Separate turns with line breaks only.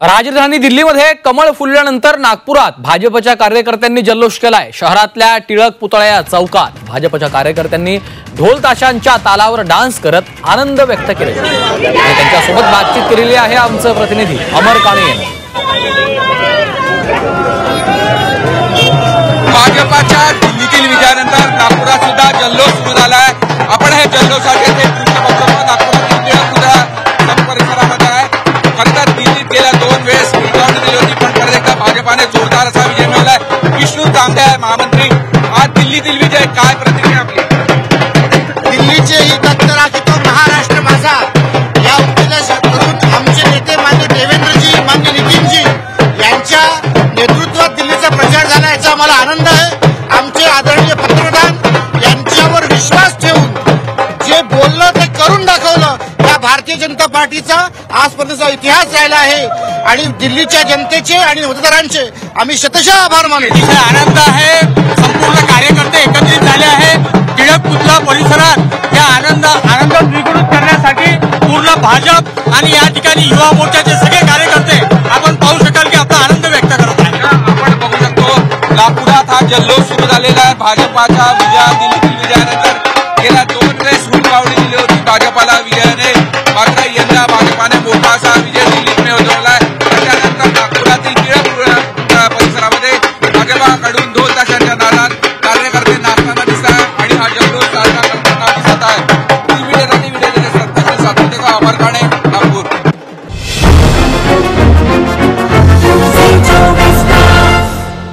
राजधानी दिल्लीमध्ये कमळ फुलल्यानंतर नागपुरात भाजपच्या कार्यकर्त्यांनी जल्लोष केलाय। शहरातल्या टिळक पुतळा चौकात भाजपच्या कार्यकर्त्यांनी ढोल ताशांच्या तालावर डान्स करत आनंद व्यक्त केला। त्यांच्यासोबत बातचीत केलेली आहे आमचे प्रतिनिधी अमर काणे यांनी।
भाजपच्या दिल्लीतील विजयानंतर नागपुरात सुद्धा जल्लोष सुरू झाला आहे। आपण हे जल्लोषाचे नागपुरातील टिळक पुतळा परिसरामध्ये आहे। खरंतर दिल्लीत गेल्या 2 वेळेस निवडणूक दिली होती, पण परत एकदा भाजपाने जोरदार असा विजय मिळवलाय। विष्णू तांबे महामंत्री, आज दिल्लीतील विजय काय प्रतिक्रिया आपली?
दिल्लीचे ही तत्परा की तो महाराष्ट्र माझा या उद्देशातून आमचे नेते माननीय देवेंद्रजी, माननीय नितीनजी यांच्या नेतृत्वात दिल्लीचा प्रचार झाला, याचा आम्हाला आनंद आहे। आमचे आदरणीय पंतप्रधान यांच्यावर विश्वास ठेवून जे बोललं ते करून दाखवलं, या भारतीय जनता पार्टीचा आजपर्यंतचा इतिहास राहिला आहे आणि दिल्लीच्या जनतेचे आणि मतदारांचे आम्ही शतशः आभार मानतो।
आनंद आहे, संपूर्ण कार्यकर्ते एकत्रित झाले आहेत टिळक पुतळा परिसरात। या आनंद द्विगुणित करण्यासाठी पूर्ण भाजप आणि या ठिकाणी युवा मोर्चाचे सगळे कार्यकर्ते आपण पाहू शकाल की आपला आनंद व्यक्त करत आहे। आपण बघू शकतो नागपुरात हा जल्लोष सुरू झालेला आहे भाजपाच्या विजयात।